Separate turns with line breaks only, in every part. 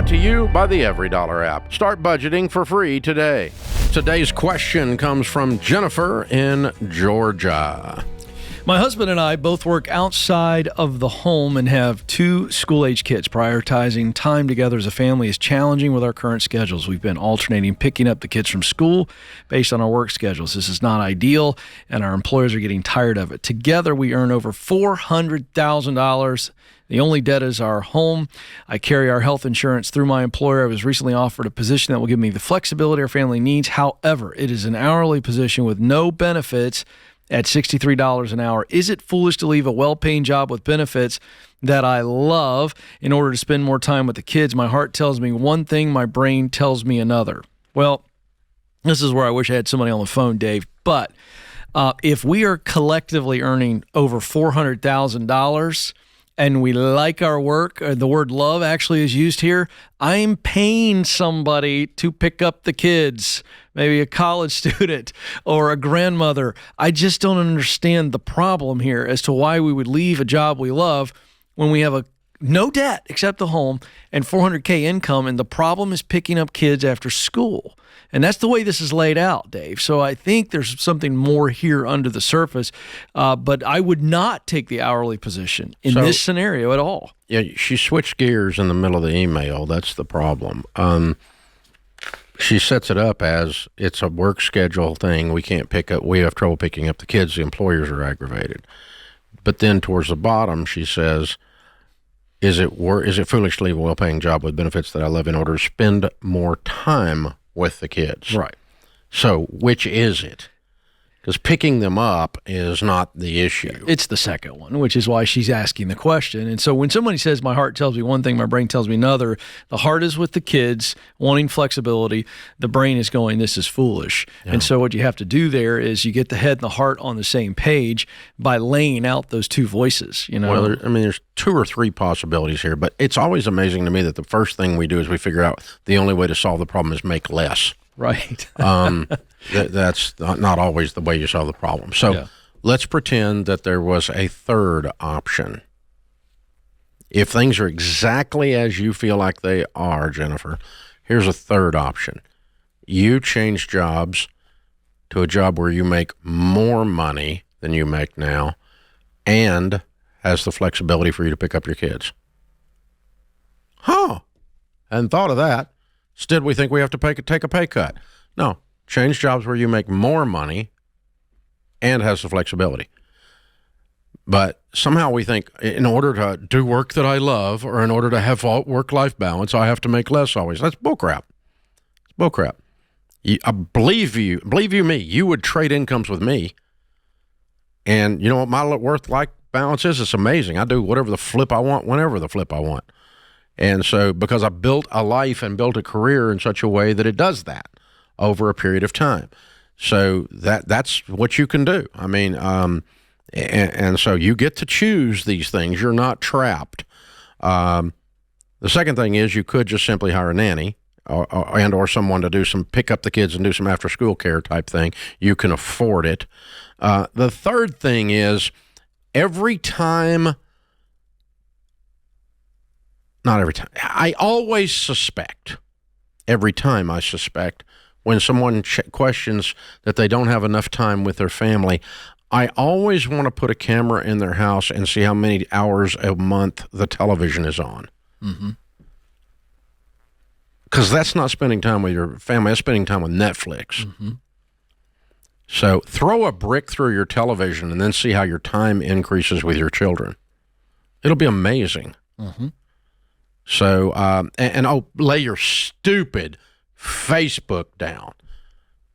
Brought to you by the Every Dollar app. Start budgeting for free today. Today's question comes from Jennifer in Georgia.
My husband and I both work outside of the home and have 2 school-age kids. Prioritizing time together as a family is challenging with our current schedules. We've been alternating picking up the kids from school based on our work schedules. This is not ideal, and our employers are getting tired of it. Together, we earn over $400,000. The only debt is our home. I carry our health insurance through my employer. I was recently offered a position that will give me the flexibility our family needs. However, it is an hourly position with no benefits at $63 an hour. Is it foolish to leave a well-paying job with benefits that I love in order to spend more time with the kids? My heart tells me one thing, my brain tells me another. Well, this is where I wish I had somebody on the phone, Dave. But if we are collectively earning over $400,000 and we like our work, the word love actually is used here, I'm paying somebody to pick up the kids, maybe a college student or a grandmother. I just don't understand the problem here as to why we would leave a job we love when we have no debt except the home and $400K income, and the problem is picking up kids after school. And that's the way this is laid out, Dave. So I think there's something more here under the surface, but I would not take the hourly position in this scenario at all.
Yeah, she switched gears in the middle of the email. That's the problem. She sets it up as it's a work schedule thing. We have trouble picking up the kids. The employers are aggravated. But then towards the bottom, she says, is it foolish to leave a well-paying job with benefits that I love in order to spend more time with the kids?
Right.
So which is it? Because picking them up is not the issue.
It's the second one, which is why she's asking the question. And so when somebody says, my heart tells me one thing, my brain tells me another, the heart is with the kids, wanting flexibility. The brain is going, this is foolish. Yeah. And so what you have to do there is you get the head and the heart on the same page by laying out those two voices.
Well, there's 2 or 3 possibilities here, but it's always amazing to me that the first thing we do is we figure out the only way to solve the problem is make less.
Right.
That's not always the way you solve the problem. So let's pretend that there was a third option. If things are exactly as you feel like they are, Jennifer, here's a third option. You change jobs to a job where you make more money than you make now and has the flexibility for you to pick up your kids. Hadn't thought of that. Instead, we think we have to take a pay cut. No, change jobs where you make more money and has the flexibility. But somehow we think in order to do work that I love or in order to have work-life balance, I have to make less always. That's bullcrap. It's bullcrap. I believe you me, you would trade incomes with me. And you know what my work-life balance is? It's amazing. I do whatever the flip I want, whenever the flip I want. And so because I built a life and built a career in such a way that it does that over a period of time. So that's what you can do. I mean, and so you get to choose these things. You're not trapped. The second thing is you could just simply hire a nanny or someone to pick up the kids and do some after school care type thing. You can afford it. The third thing is I always suspect, every time I suspect, when someone questions that they don't have enough time with their family, I always want to put a camera in their house and see how many hours a month the television is on. Mm-hmm. Because that's not spending time with your family, that's spending time with Netflix. Mm-hmm. So throw a brick through your television and then see how your time increases with your children. It'll be amazing. Mm-hmm. So, lay your stupid Facebook down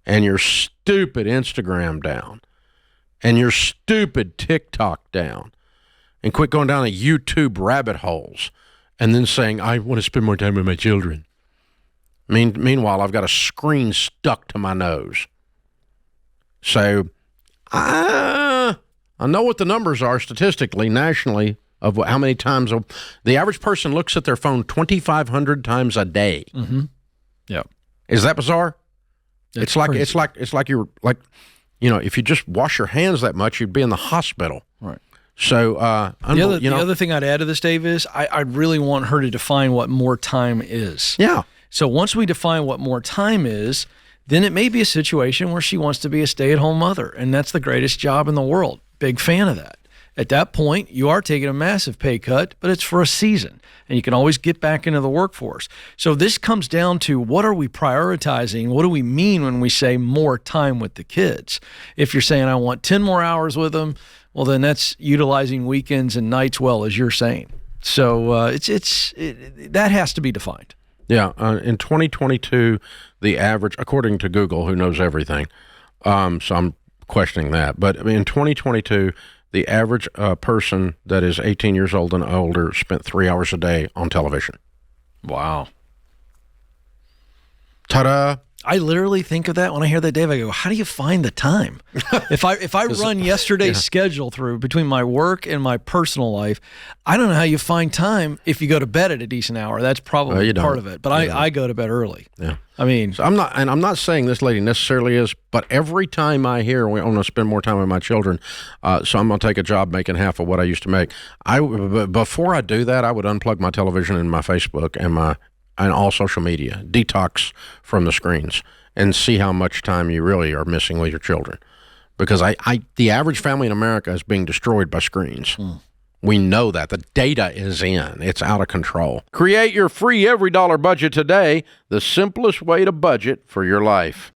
and your stupid Instagram down and your stupid TikTok down and quit going down the YouTube rabbit holes and then saying, I want to spend more time with my children. Meanwhile, I've got a screen stuck to my nose. So, I know what the numbers are statistically, nationally, of how many times the average person looks at their phone 2,500 times a day.
Mm-hmm. Yeah.
Is that bizarre?
It's
crazy. It's like you're like, if you just wash your hands that much, you'd be in the hospital.
Right.
So,
The other thing I'd add to this, Dave, is I really want her to define what more time is.
yeah.
So once we define what more time is, then it may be a situation where she wants to be a stay-at-home mother, and that's the greatest job in the world. Big fan of that. At that point, you are taking a massive pay cut, but it's for a season, and you can always get back into the workforce. So this comes down to, what are we prioritizing? What do we mean when we say more time with the kids? If you're saying, I want 10 more hours with them, well, then that's utilizing weekends and nights well, as you're saying. So that has to be defined.
Yeah. In 2022, the average, according to Google, who knows everything, so I'm questioning that, but in 2022, the average person that is 18 years old and older spent 3 hours a day on television.
Wow.
Ta-da!
I literally think of that when I hear that, Dave. I go, how do you find the time? If I run yesterday's schedule through between my work and my personal life, I don't know how you find time if you go to bed at a decent hour. That's probably part of it. But I go to bed early.
Yeah.
I mean,
so I'm not saying this lady necessarily is, but every time I hear we want to spend more time with my children, so I'm going to take a job making half of what I used to make. Before I do that, I would unplug my television and my Facebook and all social media, detox from the screens, and see how much time you really are missing with your children. Because the average family in America is being destroyed by screens. We know that. The data is in. It's out of control. Create your free every dollar budget today, the simplest way to budget for your life.